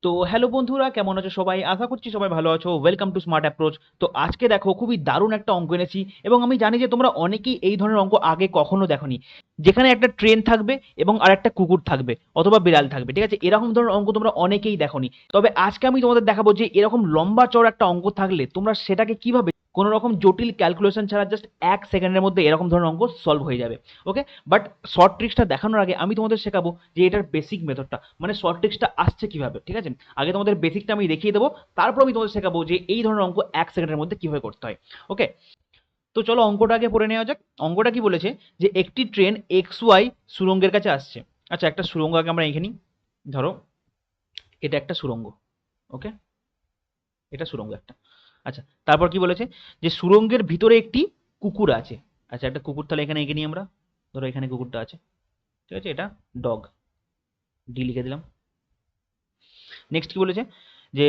তো হ্যালো বন্ধুরা, কেমন আছো সবাই? আশা করছি সবাই ভালো আছো। Welcome to smart approach. তো আজকে দেখো খুবই দারুণ একটা অঙ্ক এনেছি, এবং আমি জানি যে তোমরা অনেকেই এই ধরনের অঙ্ক আগে কখনো দেখোনি, যেখানে একটা ট্রেন থাকবে এবং আর একটা কুকুর থাকবে অথবা বিড়াল থাকবে। ঠিক আছে, এরকম ধরনের অঙ্ক তোমরা অনেকেই দেখোনি। তবে আজকে আমি তোমাদের দেখাবো যে এরকম লম্বা চওড়া একটা অঙ্ক থাকলে তোমরা সেটাকে কিভাবে কোনো রকম জটিল ক্যালকুলেশন ছাড়া জাস্ট 1 সেকেন্ডের মধ্যে এরকম ধরনের অঙ্ক সলভ হয়ে যাবে। ওকে, বাট শর্ট ট্রিক্সটা দেখানোর আগে আমি তোমাদের শেখাবো যে এটার বেসিক মেথডটা, মানে শর্ট ট্রিক্সটা আসছে কিভাবে। ঠিক আছে, আগে তোমাদের বেসিকটা আমি দেখিয়ে দেবো, তারপর আমি তোমাদের শেখাবো যে এই ধরনের অঙ্ক 1 সেকেন্ডের মধ্যে কিভাবে করতে হয়। ওকে, তো চলো অঙ্কটা আগে পড়ে নেওয়া যাক। অঙ্কটা কি বলেছে যে একটি ট্রেন এক্স ওয়াই সুড়ঙ্গের কাছে আসছে। আচ্ছা, একটা সুড়ঙ্গ আগে আমরা এঁকে নিই। ধরো এটা একটা সুড়ঙ্গ। ওকে, এটা সুড়ঙ্গ একটা। আচ্ছা, তারপর কি বলেছে যে সুড়ঙ্গের ভিতরে একটি কুকুর আছে। আচ্ছা, একটা কুকুর তাহলে এখানে এঁকে নিই আমরা। ধরো এখানে কুকুরটা আছে। ঠিক আছে, এটা ডগ, ডি লিখে দিলাম। নেক্সট কি বলেছে যে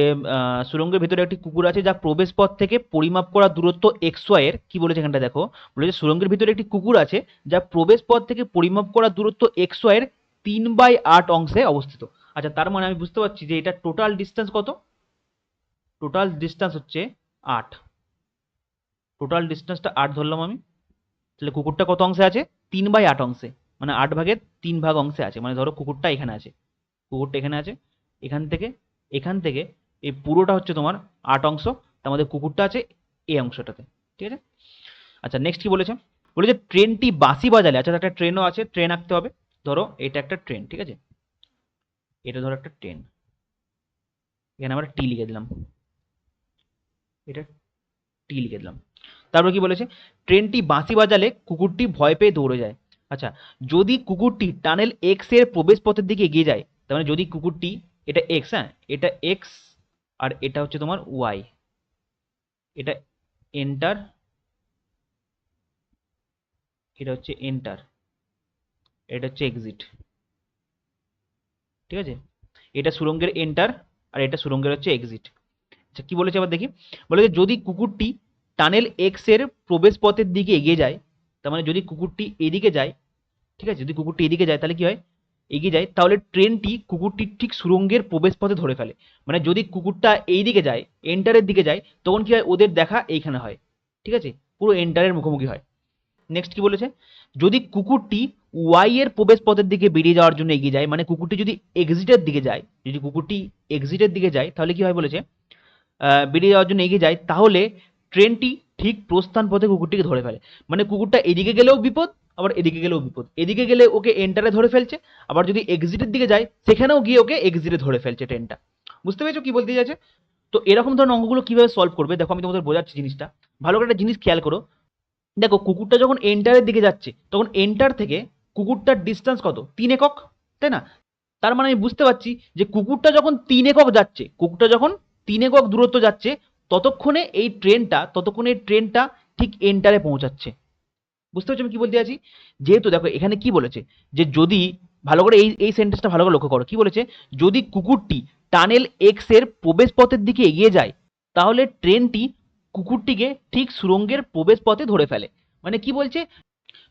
সুড়ঙ্গের ভিতরে একটি কুকুর আছে যা প্রবেশ পথ থেকে পরিমাপ করা দূরত্ব এক্স ওয়াই এর, কি বলেছে এখানটা দেখো, বলেছে সুড়ঙ্গের ভিতরে একটি কুকুর আছে যা প্রবেশ পথ থেকে পরিমাপ করা দূরত্ব এক্স ওয়াই এর 3/8 অংশে অবস্থিত। আচ্ছা, তার মানে আমি বুঝতে পারছি যে এটা টোটাল ডিস্টেন্স কত। টোটাল ডিস্টেন্স হচ্ছে 8। টোটাল ডিস্টেন্সটা 8 ধরলাম আমি। তাহলে কুকুরটা কত অংশে আছে? 3/8 অংশে, মানে 8 ভাগের 3 ভাগ অংশে আছে। মানে ধরো কুকুরটা এখানে আছে, কুকুরটা এখানে আছে, এখান থেকে এই পুরোটা হচ্ছে তোমার 8 অংশ। তার মধ্যে কুকুরটা আছে এই অংশটাতে। ঠিক আছে। আচ্ছা, নেক্সট কি বলেছে, বলেছে ট্রেনটি বাঁশি বাজালে। আচ্ছা, একটা ট্রেনও আছে, ট্রেন আঁকতে হবে। ধরো এটা একটা ট্রেন। ঠিক আছে, এটা ধরো একটা ট্রেন, এখানে আমরা টি লিখে দিলাম। এটা টি লিখে দিলাম। তারপর কি বলেছে, ট্রেনটি বাঁশি বাজালে কুকুরটি ভয় পেয়ে দৌড়ে যায়। আচ্ছা, যদি কুকুরটি টানেল এক্স এর প্রবেশ পথের দিকে এগিয়ে যায়, তার মানে যদি কুকুরটি, এটা এক্স, হ্যাঁ এটা এক্স, আর এটা হচ্ছে তোমার ওয়াই, এটা এন্টার, এটা হচ্ছে এন্টার, এটা হচ্ছে এক্সিট। ঠিক আছে, এটা সুড়ঙ্গের এন্টার আর এটা সুড়ঙ্গের হচ্ছে এক্সিট। আচ্ছা, কি বলেছে আবার দেখি, বলেছে যদি কুকুরটি টানেল এক্স এর প্রবেশ পথের দিকে এগিয়ে যায়, তার মানে যদি কুকুরটি এদিকে যায়, ঠিক আছে, যদি কুকুরটি এদিকে যায় তাহলে কি হয়, এগিয়ে যায়, তাহলে ট্রেনটি কুকুরটির ঠিক সুড়ঙ্গের প্রবেশ পথে ধরে ফেলে। মানে যদি কুকুরটা এই দিকে যায়, এন্টারের দিকে যায়, তখন কি হয়, ওদের দেখা এইখানে হয়। ঠিক আছে, পুরো এন্টারের মুখোমুখি হয়। নেক্সট কি বলেছে, যদি কুকুরটি ওয়াই এর প্রবেশ পথের দিকে বেরিয়ে যাওয়ার জন্য এগিয়ে যায়, মানে কুকুরটি যদি এক্সিটের দিকে যায়, যদি কুকুরটি এক্সিটের দিকে যায় তাহলে কি হয় বলেছে, বেরিয়ে যাওয়ার জন্য এগিয়ে যায়, তাহলে ট্রেনটি ঠিক প্রস্থান পথে কুকুরটিকে ধরে ফেলে। মানে কুকুরটা এদিকে গেলেও বিপদ, আবার এদিকে গেলেও বিপদ। এদিকে গেলে ওকে এন্টারে ধরে ফেলছে, আবার যদি এক্সিটের দিকে যায় সেখানেও গিয়ে ওকে এক্সিটে ধরে ফেলছে ট্রেনটা। বুঝতে পেরেছো কি বলতে চাইছে? তো এরকম ধরনের অঙ্কগুলো কিভাবে সলভ করবে দেখো, আমি তোমাদের বোঝাচ্ছি জিনিসটা। ভালো করে একটা জিনিস খেয়াল করো। দেখো, কুকুরটা যখন এন্টারের দিকে যাচ্ছে তখন এন্টার থেকে কুকুরটার ডিস্টেন্স কত? 3 একক, তাই না? তার মানে আমি বুঝতে পারছি যে কুকুরটা যখন 3 একক যাচ্ছে, কুকুরটা যখন 3 একক দূরত্ব যাচ্ছে, ততক্ষণে এই ট্রেনটা ঠিক এন্টারে পৌঁছাচ্ছে। বুঝতে পারছো আমি কি বলতে চাইছি? যেহেতু দেখো এখানে কি বলেছে, যে যদি, ভালো করে এই এই সেন্টেন্সটা ভালো করে লক্ষ্য করো, কি বলেছে, যদি কুকুরটি টানেল এক্স এর প্রবেশ পথের দিকে এগিয়ে যায়, তাহলে ট্রেনটি কুকুরটিকে ঠিক সুড়ঙ্গের প্রবেশ পথে ধরে ফেলে। মানে কি বলছে,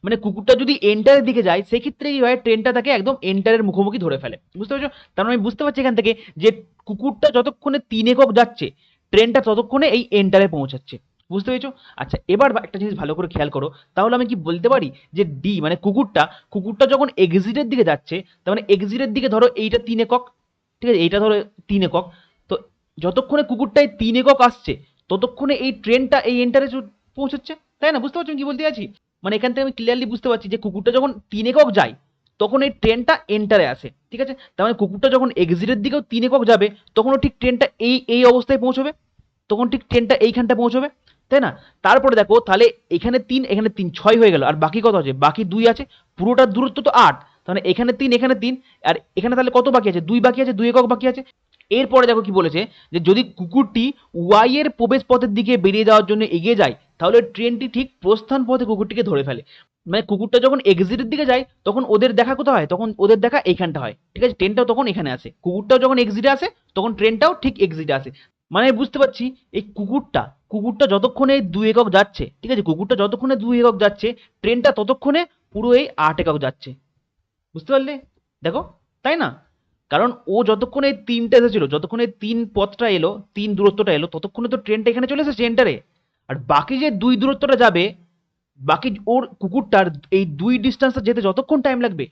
মানে কুকুরটা যদি এন্টারের দিকে যায় সেক্ষেত্রে কি হয়, ট্রেনটা তাকে একদম এন্টারের মুখোমুখি ধরে ফেলে। বুঝতে পারছো? তার মানে আমি বুঝতে পারছি এখান থেকে যে কুকুরটা যতক্ষণে 3 একক যাচ্ছে, ট্রেনটা ততক্ষণে এই এন্টারে পৌঁছাচ্ছে। বুঝতে পেরেছো? আচ্ছা, এবার একটা জিনিস ভালো করে খেয়াল করো, তাহলে আমি কি বলতে পারি যে ডি মানে কুকুরটা যখন এক্সিটের দিকে যাচ্ছে, তার মানে এক্সিটের দিকে ধরো এইটা 3 একক, ঠিক আছে, এইটা ধরো 3 একক। তো যতক্ষণে কুকুরটায় 3 একক আসছে, ততক্ষণে এই ট্রেনটা এই এন্টারে পৌঁছচ্ছে, তাই না? বুঝতে পারছো আমি কি বলতে চাইছি? মানে এখান থেকে আমি ক্লিয়ারলি বুঝতে পারছি যে কুকুরটা যখন 3 একক যায়, তখন এই ট্রেনটা এন্টারে আসে। ঠিক আছে, তার মানে কুকুরটা যখন এক্সিটের দিকেও 3 একক যাবে, তখনও ঠিক ট্রেনটা এই এই অবস্থায় পৌঁছবে, তখন ঠিক ট্রেনটা এইখানটা পৌঁছবে, তাই না? তারপরে দেখো তাহলে এখানে 3 এখানে 3, 6 হয়ে গেল, আর বাকি কত আছে? বাকি 2 আছে। পুরোটার দূরত্ব তো 8, তাহলে এখানে 3 এখানে 3, আর এখানে তাহলে কত বাকি আছে? 2 বাকি আছে, 2 একক বাকি আছে। এরপরে দেখো কি বলেছে, যে যদি কুকুরটি ওয়াই এর প্রবেশ পথের দিকে বেরিয়ে যাওয়ার জন্য এগিয়ে যায়, তাহলে ট্রেনটি ঠিক প্রস্থান পথে কুকুরটিকে ধরে ফেলে। মানে কুকুরটা যখন এক্সিটের দিকে যায় তখন ওদের দেখা কোথায় হয়? তখন ওদের দেখা এইখানটা হয়। ঠিক আছে, ট্রেনটাও তখন এখানে আসে। কুকুরটাও যখন এক্সিটে আসে তখন ট্রেনটাও ঠিক এক্সিটে আসে। মানে বুঝতে পারছি এই কুকুরটা যতক্ষণে 2 একক যাচ্ছে, ঠিক আছে, কুকুরটা যতক্ষণে 2 একক যাচ্ছে, ট্রেনটা ততক্ষণে পুরো এই 8 একক যাচ্ছে। বুঝতে পারলে? দেখো, তাই না? কারণ ও যতক্ষণে তিনটা এসেছিল, যতক্ষণে তিন পথটা এলো, তিন দূরত্বটা এলো, ততক্ষণে তো ট্রেনটা এখানে চলে এসেছে এন্টারে। আর বাকি যে দুই দূরত্বটা যাবে, বাকি ওর কুকুরটার এই দুই ডিস্টেন্সটা যেতে যতক্ষণ টাইম লাগবে,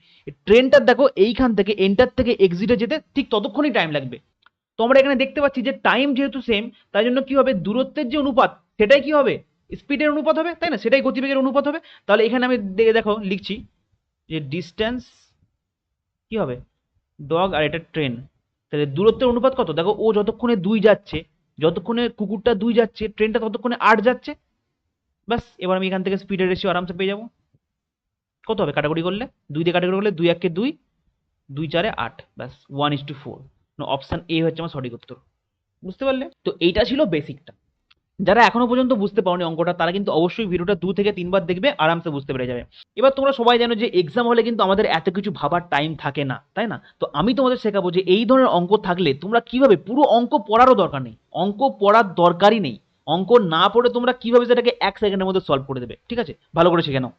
ট্রেনটার দেখো এইখান থেকে এন্টার থেকে এক্সিটে যেতে ঠিক ততক্ষণই টাইম লাগবে। তো আমরা এখানে দেখতে পাচ্ছি যে টাইম যেহেতু সেম, তাই জন্য কি হবে, দূরত্বের যে অনুপাত সেটাই কি হবে, স্পিডের অনুপাত হবে, তাই না? সেটাই গতিবেগের অনুপাত হবে। তাহলে এখানে আমি দেখো লিখছি যে ডিস্টেন্স কি হবে, ডগ আর এটা ট্রেন। তাহলে দূরত্বের অনুপাত কত, দেখো ও যতক্ষণে দুই যাচ্ছে, যতক্ষণে কুকুরটা দুই যাচ্ছে, ট্রেনটা ততক্ষণে আট যাচ্ছে। ব্যাস, এবার আমি এখান থেকে স্পিডের রেশিও আরামসে পেয়ে যাবো। কত হবে কাটাকুটি করলে, দুই দিয়ে কাটাকুটি করলে, দুই একে দুই, দুই চারে আট, ব্যাস 1:4। অপশন এ হচ্ছে আমার সঠিক উত্তর। বুঝতে পারলে? তো এইটা ছিল বেসিকটা। যারা এখনো পর্যন্ত বুঝতে পারোনি অঙ্কটা, তারা কিন্তু অবশ্যই ভিডিওটা 2 থেকে 3 বার দেখবে, আরামসে বুঝতে পেরে যাবে। এবার তোমরা সবাই জানো যে এক্সাম হলে কিন্তু আমাদের এত কিছু ভাবার টাইম থাকে না, তাই না? তো আমি তোমাদের শেখাবো যে এই ধরনের অঙ্ক থাকলে তোমরা কিভাবে, পুরো অঙ্ক পড়ারও দরকার নেই, অঙ্ক পড়ার দরকারই নেই, অঙ্ক না পড়ে তোমরা কিভাবে সেটাকে 1 সেকেন্ডের মধ্যে সলভ করে দেবে। ঠিক আছে? ভালো করে শিখে নাও।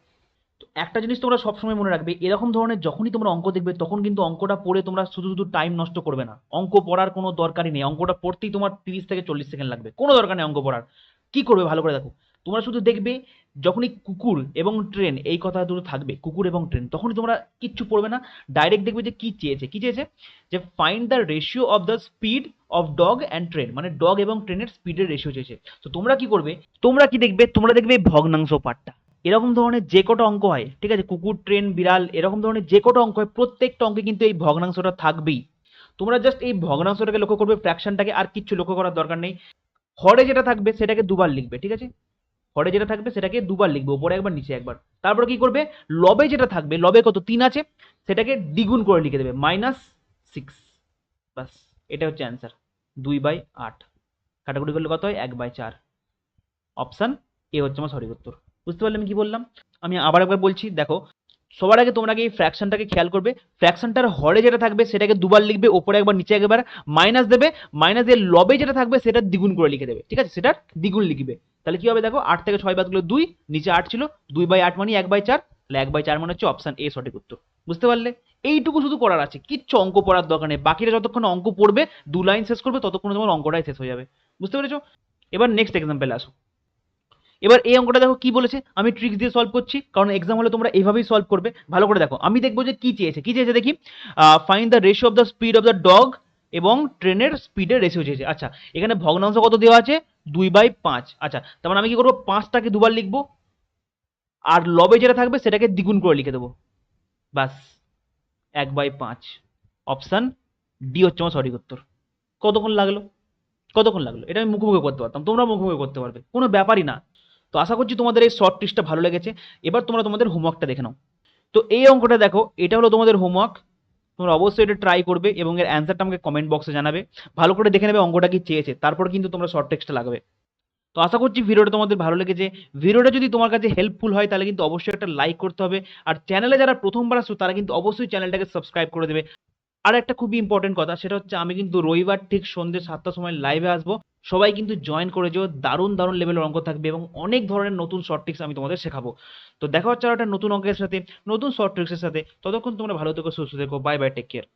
তো একটা জিনিস তোমরা সবসময় মনে রাখবে, এরকম ধরনের যখনই তোমরা অঙ্ক দেখবে, তখন কিন্তু অঙ্কটা পড়ে তোমরা শুধু শুধু টাইম নষ্ট করবে না। অঙ্ক পড়ার কোনো দরকারই নেই, অঙ্কটা পড়তেই তোমার 30 থেকে 40 সেকেন্ড লাগবে, কোনো দরকার নেই অঙ্ক পড়ার। কি করবে ভালো করে দেখো, তোমরা শুধু দেখবে যখনই কুকুর এবং ট্রেন এই কথা দুটো থাকবে, কুকুর এবং ট্রেন, তখনই তোমরা কিচ্ছু পড়বে না, ডাইরেক্ট দেখবে যে কি চেয়েছে, কি চেয়েছে, যে find the ratio of the speed of dog and train, মানে ডগ এবং ট্রেনের স্পিডের রেশিও চেয়েছে। তো তোমরা কি করবে, তোমরা কি দেখবে, তোমরা দেখবে ভগ্নাংশ পার্টটা। এরকম ধরনের যে কটা অঙ্ক হয়, ঠিক আছে, কুকুর ট্রেন বিড়াল এরকম ধরনের যে কটা অঙ্ক হয়, প্রত্যেকটা অঙ্কে কিন্তু এই ভগ্নাংশটা থাকবেই। তোমরা জাস্ট এই ভগ্নাংশটাকে লক্ষ্য করবে, ফ্র্যাকশনটাকে, আর কিচ্ছু লক্ষ্য করার দরকার নেই। হরে যেটা থাকবে সেটাকে দুবার লিখবে, ঠিক আছে, হরে যেটা থাকবে সেটাকে দুবার লিখবে, উপরে একবার নিচে একবার। তারপর কি করবে, লবে যেটা থাকবে, লবে কত 3 আছে, সেটাকে দ্বিগুণ করে লিখে দেবে, -6। বাস, এটা হচ্ছে অ্যান্সার, 2/8। কাটাকুটি করলে কত হয়, 1/4। অপশন এ হচ্ছে আমার সঠিক উত্তর। বুঝতে পারলে আমি কি বললাম? আমি আবার একবার বলছি, দেখো সবার আগে তোমরা এই ফ্র্যাকশনটাকে খেয়াল করবে, ফ্র্যাকশনটার হরে যেটা থাকবে সেটাকে দুবার লিখবে, ওপরে একবার নিচে একবার, মাইনাস দেবে, মাইনাস এর লবে যেটা থাকবে সেটা দ্বিগুণ করে লিখে দেবে, ঠিক আছে, সেটার দ্বিগুণ লিখবে। তাহলে কি হবে, দেখো 8 থেকে 6 বাদ গেলো 2, নিচে 8 ছিল, 2/8 মানে 1/4, তাহলে 1/4 মানে হচ্ছে অপশন এ সঠিক উত্তর। বুঝতে পারলে? এইটুকু শুধু করার আছে, কিচ্ছু অঙ্ক পড়ার দরকার নেই, বাকিটা যতক্ষণ অঙ্ক পড়বে, 2 লাইন শেষ করবে, ততক্ষণ তোমার অঙ্কটাই শেষ হয়ে যাবে। বুঝতে পেরেছো? এবার নেক্সট এক্সাম্পল আসো। এবার এই অঙ্কটা দেখো কি বলেছে, আমি ট্রিক্স দিয়ে সলভ করছি, কারণ এক্সাম হলে তোমরা এইভাবেই সলভ করবে। ভালো করে দেখো, আমি দেখবো যে কি চেয়েছে, কি চেয়েছে দেখি, find the ratio of the speed of the dog এবং ট্রেনের স্পিডের রেশিও চেয়েছে। আচ্ছা, এখানে ভগ্নাংশ কত দেওয়া আছে, 2/5। আচ্ছা, তার মানে আমি কি করবো, 5টাকে দুবার লিখবো, আর লবে যেটা থাকবে সেটাকে দ্বিগুণ করে লিখে দেবো, বাস 1/5। অপশন ডি হচ্ছে আমার সঠিক উত্তর। কতক্ষণ লাগলো, কতক্ষণ লাগলো, এটা আমি মুখোমুখি করতে পারতাম, তোমরা মুখোমুখি করতে পারবে, কোনো ব্যাপারই না। তো আশা করছি তোমাদের এই শর্ট ট্রিক্সটা ভালো লেগেছে। এবার তোমরা তোমাদের হোমওয়ার্কটা দেখে নাও। তো এই অঙ্কটা দেখো, এটা হলো তোমাদের হোমওয়ার্ক। তোমরা অবশ্যই এটা ট্রাই করবে এবং এর অ্যান্সারটা আমাকে কমেন্ট বক্সে জানাবে। ভালো করে দেখে নেবে অঙ্কটা কি চেয়েছে, তারপর কিন্তু তোমরা শর্ট ট্রিক্সটা লাগাবে। তো আশা করছি ভিডিওটা তোমাদের ভালো লেগেছে। ভিডিওটা যদি তোমার কাছে হেল্পফুল হয়, তাহলে কিন্তু অবশ্যই একটা লাইক করতে হবে। আর চ্যানেলে যারা প্রথমবার আসছো, তারা কিন্তু অবশ্যই চ্যানেলটাকে সাবস্ক্রাইব করে দেবে। আর একটা খুবই ইম্পর্টেন্ট কথা, সেটা হচ্ছে আমি কিন্তু রবিবার ঠিক সন্ধ্যে 7টার সময় লাইভে আসবো। সবাই কিন্তু জয়েন করে যেও, দারুণ দারুণ লেভেলের অঙ্ক থাকবে এবং অনেক ধরনের নতুন শর্ট ট্রিক্স আমি তোমাদের শেখাবো। তো দেখা হচ্ছে আর একটা নতুন অঙ্কের সাথে, নতুন শর্ট ট্রিক্সের সাথে। ততক্ষণ তোমরা ভালো থেকো, সুস্থ থেকো, বাই বাই, টেক কেয়ার।